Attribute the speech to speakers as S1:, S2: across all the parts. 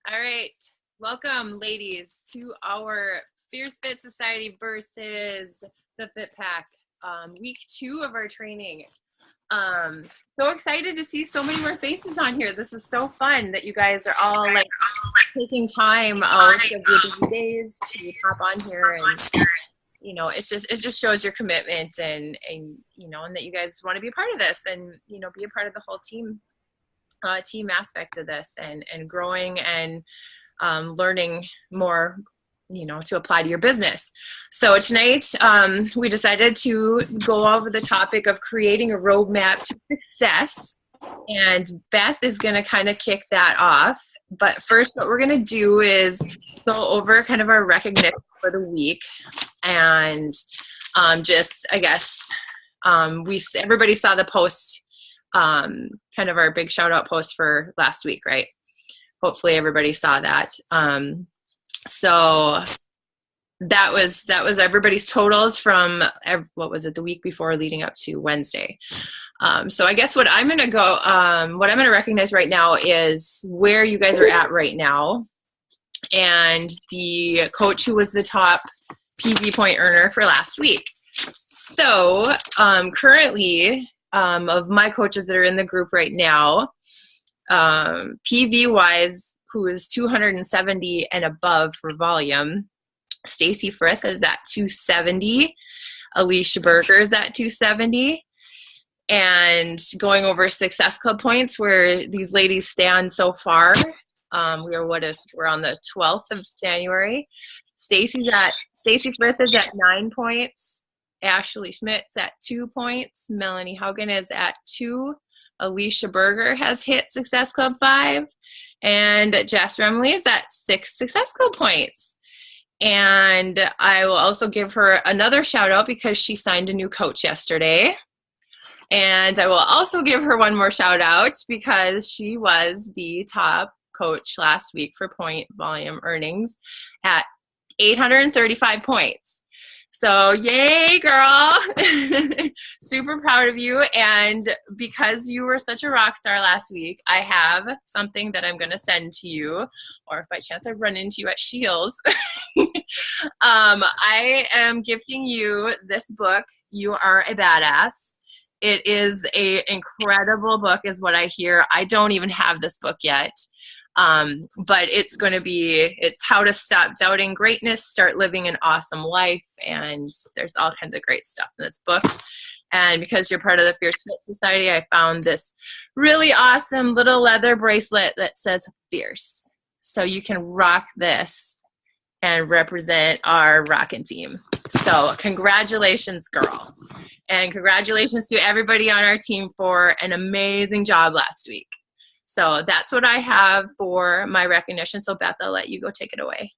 S1: All right. Welcome, ladies, to our Fierce Fit Society versus the FitPack, week 2 of our training. So excited to see so many more faces on here. This is so fun that you guys are all like taking time out of your busy days to hop on here, and it just shows your commitment and and that you guys want to be a part of this, and be a part of the whole team aspect of this, and growing and learning more, to apply to your business. So tonight we decided to go over the topic of creating a roadmap to success, and Beth is going to kind of kick that off. But first, what we're going to do is go over kind of our recognition for the week, and everybody saw the post, kind of our big shout out post for last week, right? Hopefully everybody saw that. So that was everybody's totals from the week before leading up to Wednesday. So I guess what I'm going to recognize right now is where you guys are at right now, and the coach who was the top PV point earner for last week. So currently, of my coaches that are in the group right now, PV wise, who is 270 and above for volume, Stacy Frith is at 270, Alicia Berger is at 270, and going over Success Club points where these ladies stand so far, we're on the 12th of January. Stacy Frith is at 9 points. Ashley Schmidt's at 2 points. Melanie Haugen is at 2. Alicia Berger has hit Success Club 5. And Jess Remley is at 6 Success Club points. And I will also give her another shout out because she signed a new coach yesterday. And I will also give her one more shout out because she was the top coach last week for point volume earnings at 835 points. So yay, girl. Super proud of you. And because you were such a rock star last week, I have something that I'm going to send to you, or if by chance I run into you at Shields, I am gifting you this book, You Are a Badass. It is a incredible book is what I hear. I don't even have this book yet. But it's how to stop doubting greatness, start living an awesome life. And there's all kinds of great stuff in this book. And because you're part of the Fierce Fit Society, I found this really awesome little leather bracelet that says Fierce. So you can rock this and represent our rockin' team. So congratulations, girl. And congratulations to everybody on our team for an amazing job last week. So that's what I have for my recognition. So Beth, I'll let you go take it away.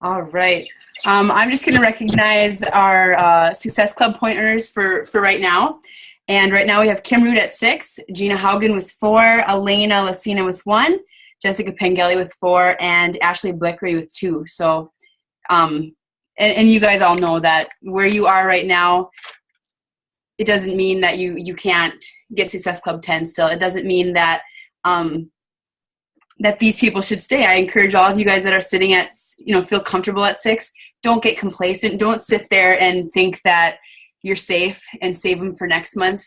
S2: All right. I'm just going to recognize our Success Club point earners for right now. And right now we have Kim Root at 6, Gina Haugen with 4, Elena Lacina with 1, Jessica Pengelly with 4, and Ashley Blickery with 2. So, and you guys all know that where you are right now, it doesn't mean that you can't get Success Club 10 still. It doesn't mean that that these people should stay. I encourage all of you guys that are sitting at, feel comfortable at 6. Don't get complacent. Don't sit there and think that you're safe and save them for next month.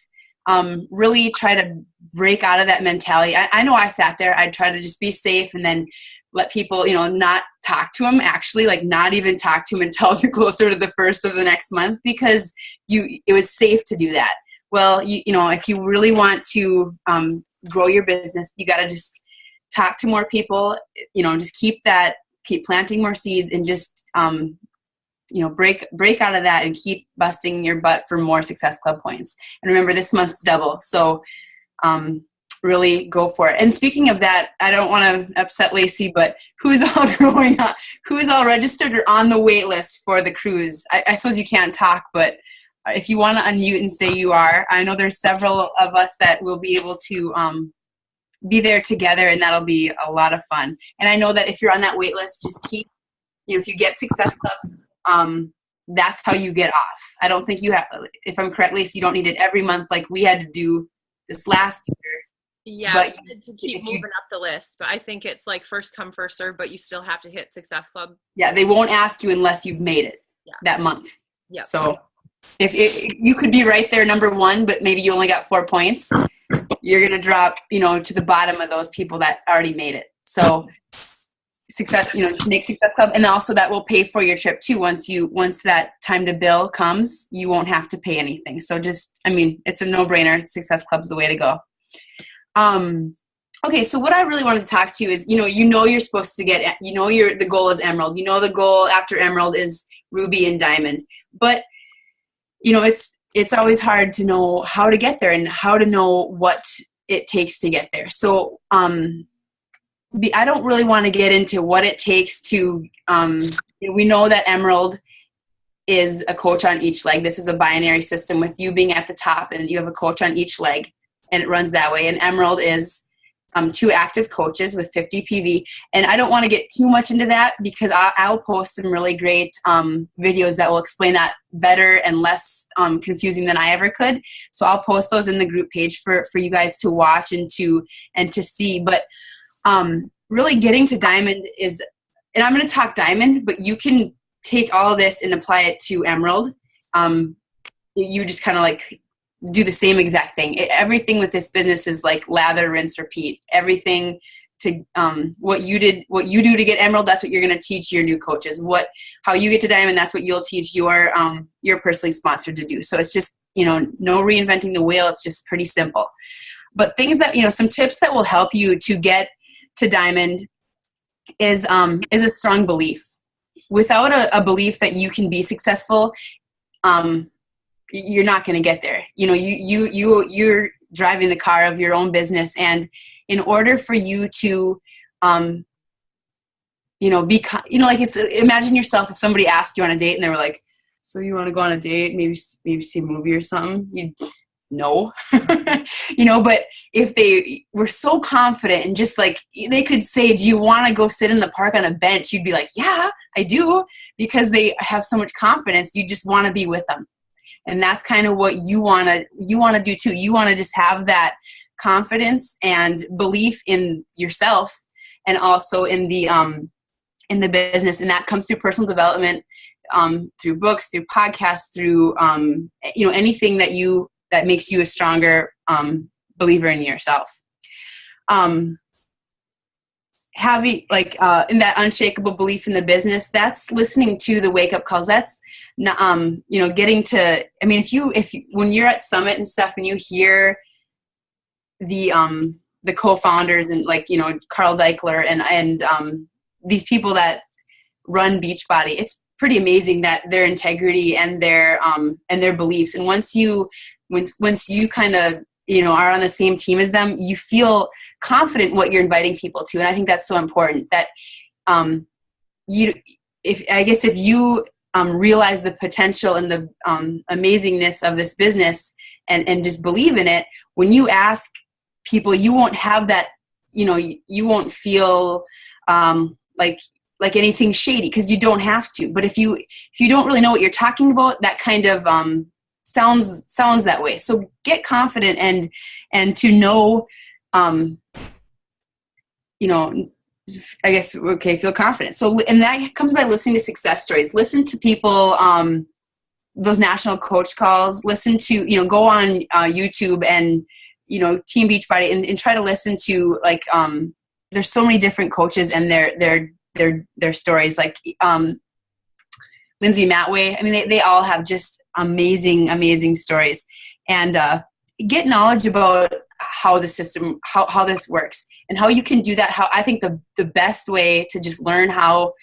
S2: Really try to break out of that mentality. I know I sat there. I'd try to just be safe and then let people, not talk to them, actually, like not even talk to them until closer to the first of the next month, because it was safe to do that. Well, if you really want to grow your business, you got to just talk to more people, just keep planting more seeds, and just, break out of that and keep busting your butt for more Success Club points. And remember, this month's double. So, really go for it. And speaking of that, I don't want to upset Lacey, but who's all registered or on the wait list for the cruise? I suppose you can't talk, but if you want to unmute and say you are, I know there's several of us that will be able to be there together, and that'll be a lot of fun. And I know that if you're on that wait list, just keep, if you get Success Club, that's how you get off. I don't think you have, if I'm correct, Lacey, you don't need it every month like we had to do this last year.
S1: Yeah,
S2: But
S1: we had to keep moving up the list, but I think it's like first come, first serve, but you still have to hit Success Club.
S2: yeah, they won't ask you unless you've made it that month.
S1: Yep.
S2: So if you could be right there, number one, but maybe you only got 4 points, you're going to drop, to the bottom of those people that already made it. So success, make Success Club. And also that will pay for your trip too. Once that time to bill comes, you won't have to pay anything. So it's a no-brainer. Success Club's the way to go. Okay, so what I really wanted to talk to you is, you're supposed to get, the goal is Emerald. The goal after Emerald is Ruby and Diamond. But, it's always hard to know how to get there and how to know what it takes to get there. So I don't really want to get into what it takes to, we know that Emerald is a coach on each leg. This is a binary system with you being at the top and you have a coach on each leg, and it runs that way. And Emerald is 2 active coaches with 50 PV. And I don't want to get too much into that because I'll post some really great videos that will explain that better and less confusing than I ever could. So I'll post those in the group page for you guys to watch and to see. But really getting to Diamond is, and I'm going to talk Diamond, but you can take all of this and apply it to Emerald. You just kind of like do the same exact thing. Everything with this business is like lather, rinse, repeat. Everything to what you do to get Emerald, that's what you're going to teach your new coaches. How you get to Diamond, that's what you'll teach your personally sponsored to do. So it's just no reinventing the wheel. It's just pretty simple. But things that some tips that will help you to get to Diamond is a strong belief. Without a belief that you can be successful, you're not going to get there. You're driving the car of your own business. And in order for you to, imagine yourself, if somebody asked you on a date and they were like, so you want to go on a date, maybe see a movie or something? No. But if they were so confident and just like, they could say, do you want to go sit in the park on a bench? You'd be like, yeah, I do, because they have so much confidence. You just want to be with them. And that's kind of what you want to do too. You want to just have that confidence and belief in yourself and also in the business. And that comes through personal development, through books, through podcasts, through, anything that makes you a stronger believer in yourself. Having in that unshakable belief in the business, that's listening to the wake up calls. That's getting to, if you when you're at Summit and stuff and you hear the co-founders and Carl Deichler and these people that run Beachbody, it's pretty amazing that their integrity and their beliefs. And once you kind of are on the same team as them, you feel confident what you're inviting people to. And I think that's so important that if you realize the potential and the amazingness of this business and just believe in it, when you ask people, you won't have that, you won't feel like anything shady, because you don't have to. But if you don't really know what you're talking about, that kind of sounds that way. So get confident and to know, I guess, okay, feel confident. So, and that comes by listening to success stories. Listen to people, those national coach calls. Listen to, go on YouTube and, Team Beachbody and try to listen to there's so many different coaches and their stories. Lindsay Matway. They all have just amazing stories, and get knowledge about how the system, how this works and how you can do that. How I think the best way to just learn how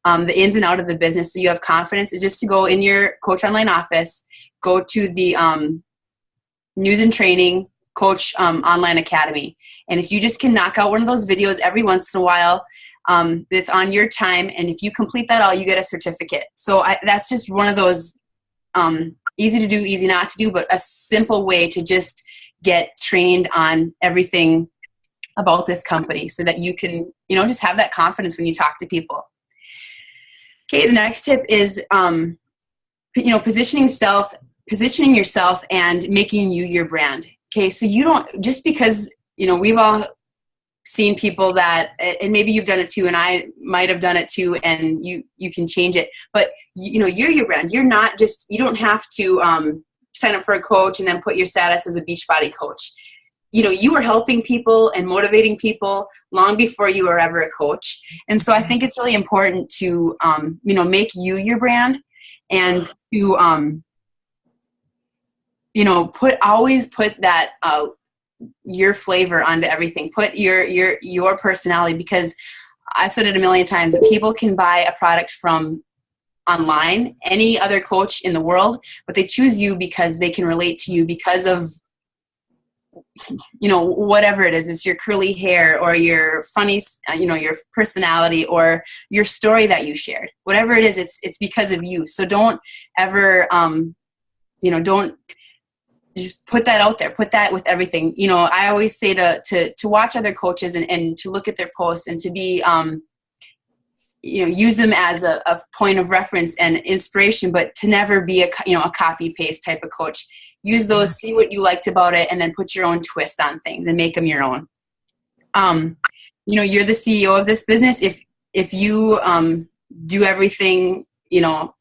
S2: the ins and out of the business so you have confidence is just to go in your Coach Online office, go to the News and Training Coach Online Academy. And if you just can knock out one of those videos every once in a while, it's on your time, and if you complete that all, you get a certificate. So that's just one of those easy to do, easy not to do, but a simple way to just get trained on everything about this company so that you can, just have that confidence when you talk to people. Okay, the next tip is, positioning yourself and making you your brand. Okay, so you don't, just because we've all seen people that, and maybe you've done it too, and I might have done it too, and you can change it. But you're your brand. You're not just, you don't have to sign up for a coach and then put your status as a Beachbody coach. You are helping people and motivating people long before you were ever a coach. And so I think it's really important to, make you your brand, and to, always put that, your flavor onto everything. Put your personality, because I've said it a million times that people can buy a product from online, any other coach in the world, but they choose you because they can relate to you because of, whatever it is. It's your curly hair, or your funny, your personality, or your story that you shared. Whatever it is, it's because of you. So don't ever, don't just put that out there. Put that with everything. I always say to watch other coaches and to look at their posts, and to be, use them as a point of reference and inspiration, but to never be a copy paste type of coach. Use those, see what you liked about it, and then put your own twist on things and make them your own. You're the CEO of this business. If you do everything,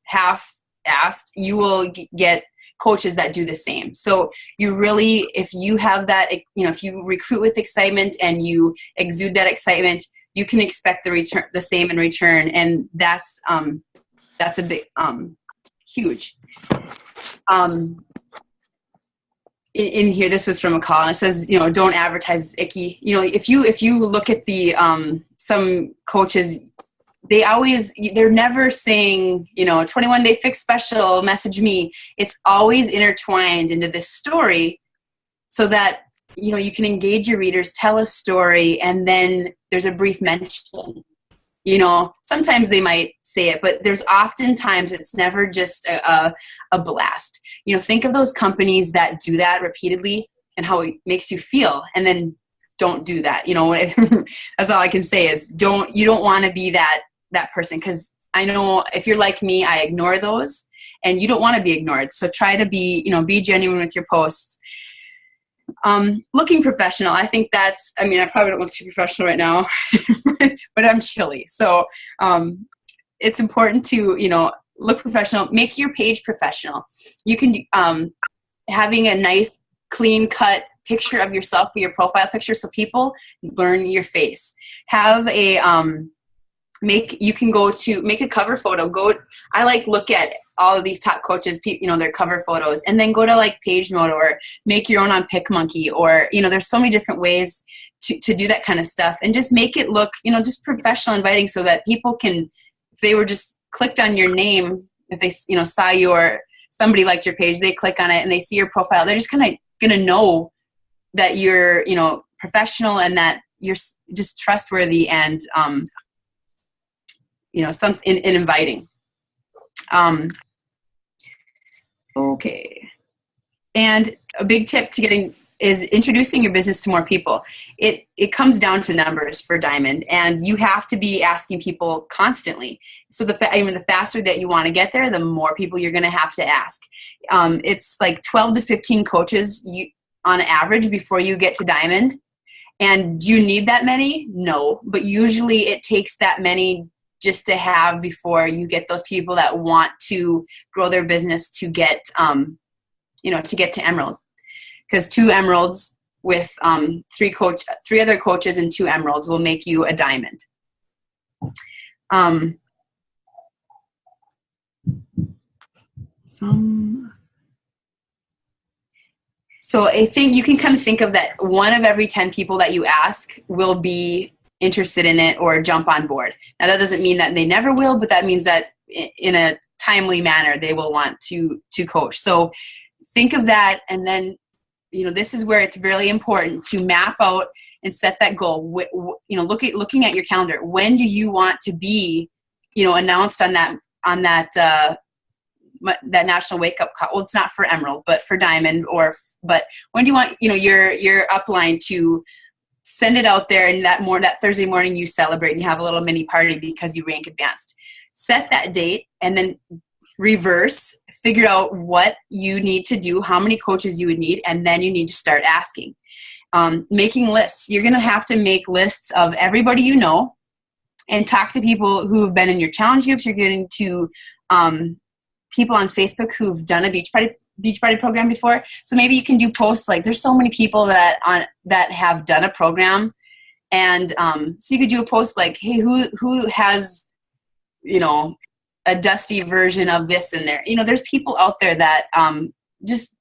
S2: half-assed, you will get coaches that do the same. So you really, if you have that, if you recruit with excitement and you exude that excitement, you can expect the same in return. And that's a big, huge. In here, this was from a call, and it says, don't advertise, it's icky. If you look at the, some coaches, they're never saying, 21-day fix special, message me. It's always intertwined into this story, so that, you can engage your readers, tell a story, and then there's a brief mention. Sometimes they might say it, but there's oftentimes, it's never just a blast. Think of those companies that do that repeatedly and how it makes you feel, and then don't do that. That's all I can say is you don't want to be that person, because I know if you're like me, I ignore those, and you don't want to be ignored. So try to be genuine with your posts. Looking professional. I think I probably don't look too professional right now, but I'm chilly. So, it's important to, look professional, make your page professional. You can, having a nice clean cut picture of yourself for your profile picture, so people learn your face. Have a, you can go to make a cover photo. I look at all of these top coaches, their cover photos, and then go to Page Mode, or make your own on PicMonkey, or, there's so many different ways to do that kind of stuff, and just make it look, just professional, inviting, so that people can, if they were just clicked on your name, if they, saw somebody liked your page, they click on it and they see your profile, they're just kind of going to know that you're, professional, and that you're just trustworthy, and, something in inviting. Okay. And a big tip is introducing your business to more people. It comes down to numbers for Diamond, and you have to be asking people constantly. So the faster that you want to get there, the more people you're going to have to ask. It's 12 to 15 coaches on average before you get to Diamond. And do you need that many? No, but usually it takes that many just to have before you get those people that want to grow their business to get, to get to Emerald. Because 2 Emeralds with 3 other coaches and 2 Emeralds will make you a Diamond. So I think you can kind of think of that 1 of every 10 people that you ask will be interested in it or jump on board. Now that doesn't mean that they never will, but that means that in a timely manner they will want to coach. So think of that, and then this is where it's really important to map out and set that goal. Looking at your calendar. When do you want to be announced on that national wake up call? Well, it's not for Emerald, but for Diamond, but when do you want your upline to send it out there, and that Thursday morning you celebrate and you have a little mini party because you rank advanced. Set that date, and then reverse, figure out what you need to do, how many coaches you would need, and then you need to start asking. Making lists. You're going to have to make lists of everybody you know and talk to people who have been in your challenge groups. You're getting to people on Facebook who've done a Beachbody program before. So maybe you can do posts like, there's so many people that have done a program. And so you could do a post like, hey, who has, a dusty version of this in there? There's people out there that just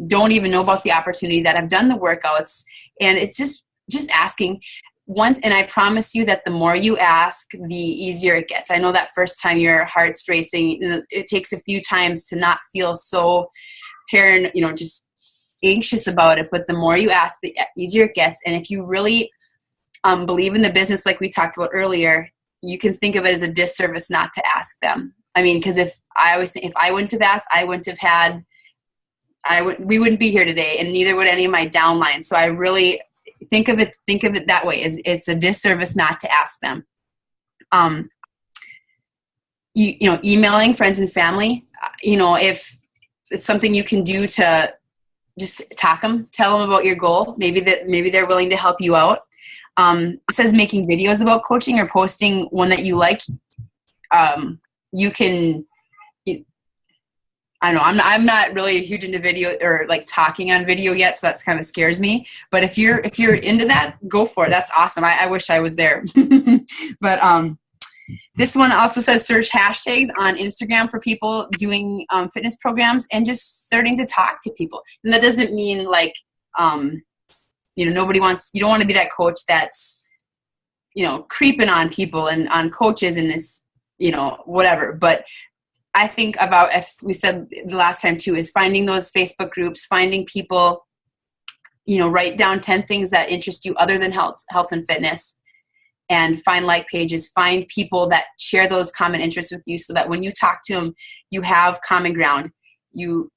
S2: don't even know about the opportunity, that have done the workouts. And it's just asking once. And I promise you that the more you ask, the easier it gets. I know that first time your heart's racing, it takes a few times to not feel so just anxious about it. But the more you ask, the easier it gets. And if you really believe in the business, like we talked about earlier, you can think of it as a disservice not to ask them. I mean, because if I wouldn't have asked, I wouldn't have had, we wouldn't be here today, and neither would any of my downlines. So I really think of it that way. It's a disservice not to ask them. Emailing friends and family, if it's something you can do to just tell them about your goal, maybe they're willing to help you out. It says making videos about coaching or posting one that you like. You can, I don't know, I'm not really huge into video or like talking on video yet, so that's kind of scares me. But if you're into that, go for it. That's awesome. I wish I was there. But this one also says search hashtags on Instagram for people doing fitness programs and just starting to talk to people. And that doesn't mean like, you don't want to be that coach that's, creeping on people and on coaches and this, whatever. But I think about, as we said the last time too, is finding those Facebook groups, finding people, write down 10 things that interest you other than health and fitness, and find like pages, find people that share those common interests with you so that when you talk to them, you have common ground. You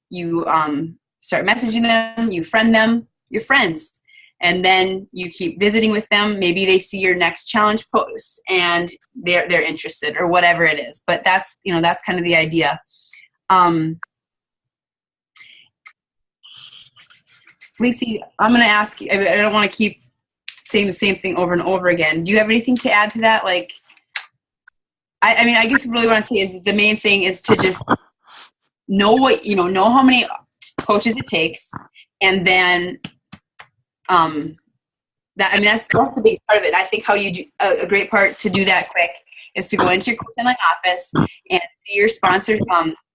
S2: start messaging them, you friend them, you're friends. And then you keep visiting with them. Maybe they see your next challenge post and they're interested or whatever it is. But that's kind of the idea. Lacey, I'm going to ask you, I don't want to keep saying the same thing over and over again. Do you have anything to add to that? Like, I guess what I really want to say is the main thing is to just know how many coaches it takes. And then, that's the big part of it. I think how you do a great part to do that quick is to go into your coach online office and see your sponsor.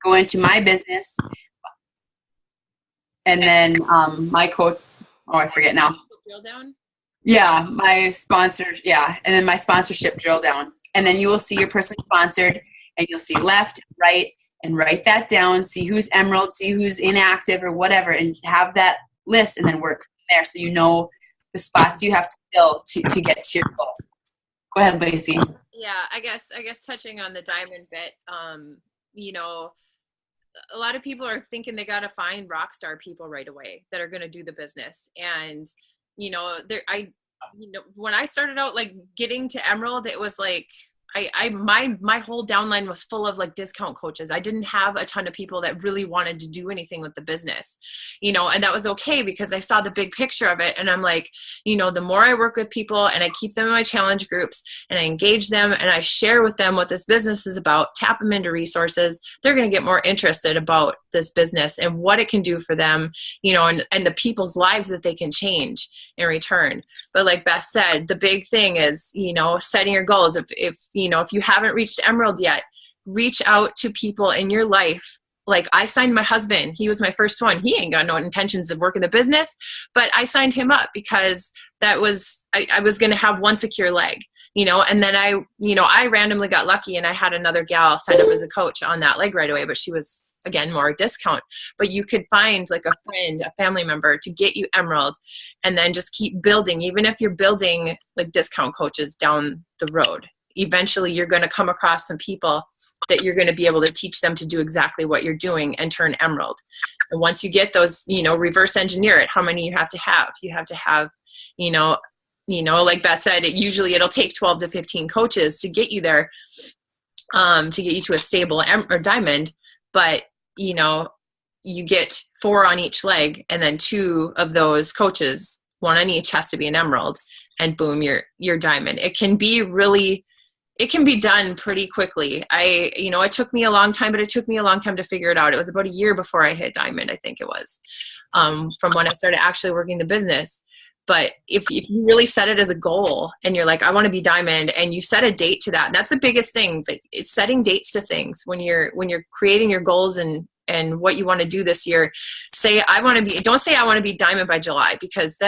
S2: Go into my business, and then my coach. Oh, I forget now.
S1: Drill down.
S2: Yeah, my sponsor. Yeah, and then my sponsorship drill down, and then you will see your person sponsored, and you'll see left, right, and write that down. See who's emerald, see who's inactive or whatever, and have that list, and then work there so the spots you have to fill to get to your goal. Go ahead, Lacey.
S1: Yeah, I guess touching on the diamond bit, a lot of people are thinking they got to find rock star people right away that are going to do the business. And, when I started out like getting to Emerald, it was like, my whole downline was full of like discount coaches. I didn't have a ton of people that really wanted to do anything with the business, and that was okay because I saw the big picture of it. And I'm like, the more I work with people and I keep them in my challenge groups and I engage them and I share with them what this business is about, tap them into resources, they're going to get more interested about this business and what it can do for them, and the people's lives that they can change in return. But like Beth said, the big thing is, setting your goals. If you haven't reached Emerald yet, reach out to people in your life. Like I signed my husband. He was my first one. He ain't got no intentions of working the business, but I signed him up because that was, I was going to have one secure leg, and then I randomly got lucky and I had another gal sign up as a coach on that leg right away, but she was, again, more discount. But you could find like a friend, a family member to get you Emerald, and then just keep building. Even if you're building like discount coaches down the road, eventually you're going to come across some people that you're going to be able to teach them to do exactly what you're doing and turn Emerald. And once you get those, reverse engineer it, how many you have to have. You have to have, like Beth said, it'll take 12 to 15 coaches to get you there, to get you to a stable or diamond. But, you get 4 on each leg, and then 2 of those coaches one on each has to be an emerald, and boom, you're diamond. It can be done pretty quickly. It took me a long time, but it took me a long time to figure it out. It was about a year before I hit diamond, I think it was, from when I started actually working the business. But if you really set it as a goal and you're like, I want to be diamond, and you set a date to that, and that's the biggest thing, but it's setting dates to things when you're creating your goals and what you want to do this year. Don't say I want to be diamond by July, because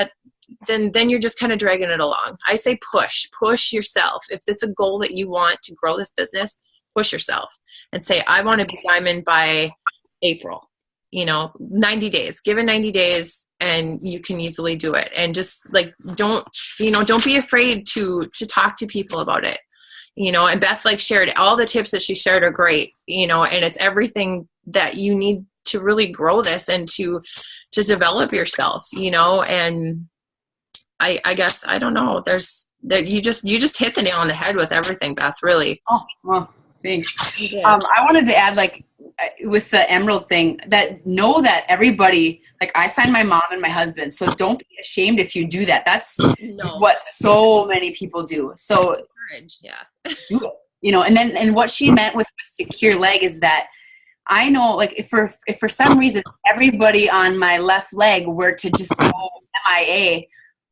S1: then you're just kind of dragging it along. I say push yourself. If it's a goal that you want to grow this business, push yourself and say, I want to be diamond by April. 90 days, give it 90 days and you can easily do it. And just like, don't be afraid to talk to people about it, and Beth shared all the tips that she shared are great, and it's everything that you need to really grow this and to develop yourself, and I guess, I don't know, you just hit the nail on the head with everything, Beth, really.
S2: Oh, well, thanks. I wanted to add, with the emerald thing, know that everybody, I signed my mom and my husband, so don't be ashamed if you do that. That's what so many people do. So
S1: courage, yeah.
S2: Do it, and what she meant with a secure leg is that I know, if for some reason everybody on my left leg were to just go MIA,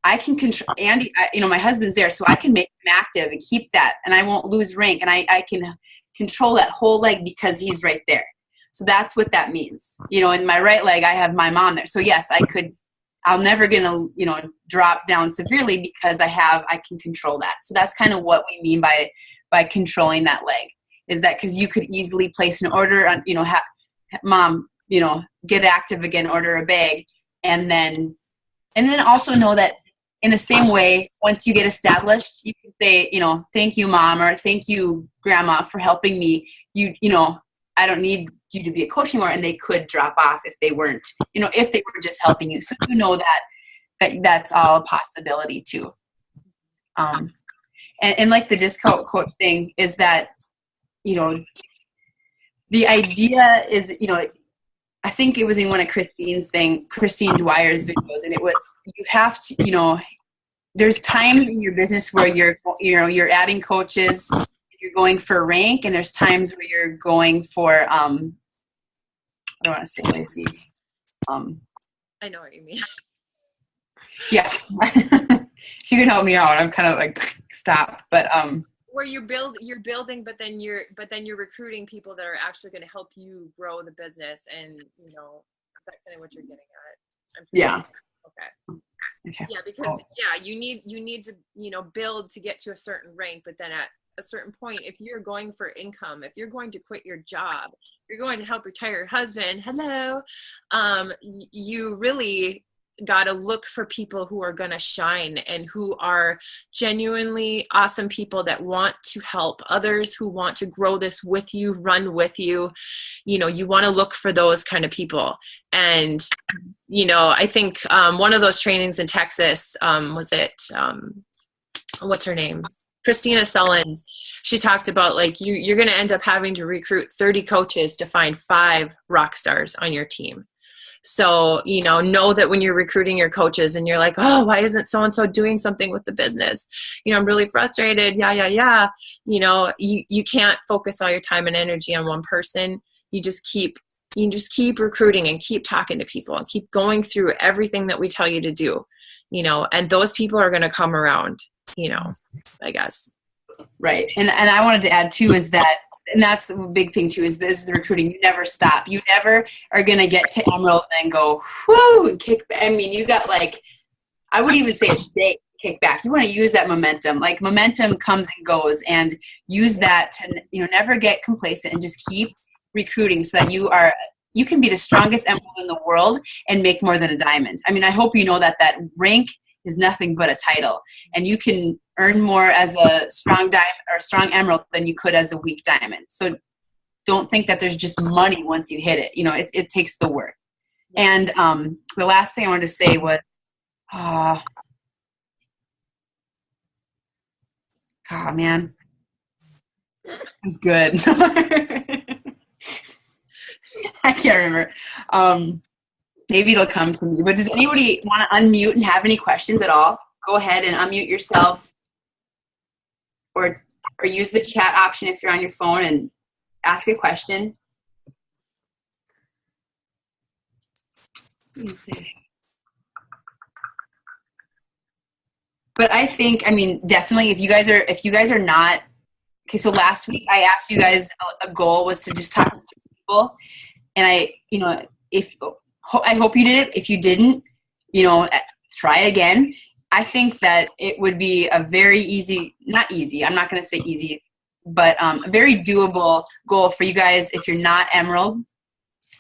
S2: I can control Andy. My husband's there, so I can make him active and keep that, and I won't lose rank, and I can control that whole leg because he's right there. So that's what that means. In my right leg, I have my mom there. So yes, I'm never gonna, drop down severely because I can control that. So that's kind of what we mean by controlling that leg, is that because you could easily place an order on, mom, get active again, order a bag, and then also know that in the same way, once you get established, you can say, thank you, mom, or thank you, grandma, for helping me. I don't need you to be a coach anymore, and they could drop off if they weren't, if they were just helping you. So that's all a possibility too. And like the discount coach thing is that, the idea is, I think it was in one of Christine Dwyer's videos, and it was, you have to, there's times in your business where you're adding coaches, you're going for rank, and there's times where you're going for, I don't want to say lazy.
S1: I know what you mean.
S2: Yeah. If you can help me out, I'm kind of stop, but,
S1: where you're building, but then you're recruiting people that are actually going to help you grow the business, and is that kind of what you're getting at?
S2: Yeah.
S1: Okay. Yeah, because you need to build to get to a certain rank, but then at a certain point, if you're going for income, if you're going to quit your job, you're going to help retire your husband, you really got to look for people who are going to shine and who are genuinely awesome people that want to help others, who want to grow this with you, run with you. You want to look for those kind of people. And, I think one of those trainings in Texas, was it, what's her name? Christina Sullins. She talked about you're going to end up having to recruit 30 coaches to find 5 rock stars on your team. So, know that when you're recruiting your coaches and you're like, oh, why isn't so-and-so doing something with the business? I'm really frustrated. Yeah. You can't focus all your time and energy on one person. You just keep recruiting and keep talking to people and keep going through everything that we tell you to do, and those people are going to come around, I guess.
S2: Right. And I wanted to add too, is that, and that's the big thing too, is the recruiting. You never stop. You never are going to get to Emerald and go, whoo, and kick. I mean, you got I would even say a day kick back. You want to use that momentum. Momentum comes and goes, and use that to, never get complacent and just keep recruiting so that you can be the strongest Emerald in the world and make more than a diamond. I mean, I hope you know that rank is nothing but a title, and you can earn more as a strong diamond or strong emerald than you could as a weak diamond. So don't think that there's just money once you hit it. It takes the work. And the last thing I wanted to say was, oh man, it's good. I can't remember. Maybe it'll come to me. But does anybody want to unmute and have any questions at all? Go ahead and unmute yourself, or use the chat option if you're on your phone and ask a question. Let me see. But I think, I mean, definitely if you guys are not, okay, so last week I asked you guys, a goal was to just talk to people. And I hope you did it. If you didn't, try again. I think that it would be a very easy, not easy, I'm not going to say easy, but a very doable goal for you guys if you're not Emerald,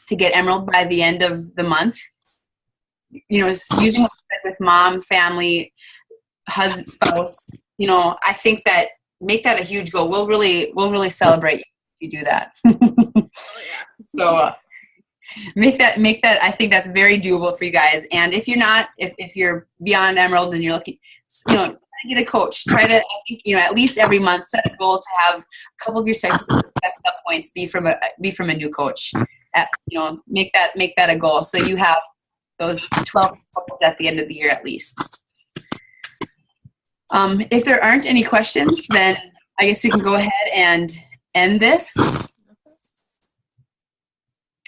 S2: to get Emerald by the end of the month. Using with mom, family, husband, spouse, I think that make that a huge goal. We'll really celebrate if you do that. So make that, I think that's very doable for you guys. And if you're not, if you're beyond Emerald and you're looking, get a coach, try to, I think, at least every month, set a goal to have a couple of your success points be from a new coach. Make that a goal. So you have those 12 goals at the end of the year at least. If there aren't any questions, then I guess we can go ahead and end this.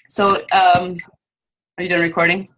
S2: So, are you done recording?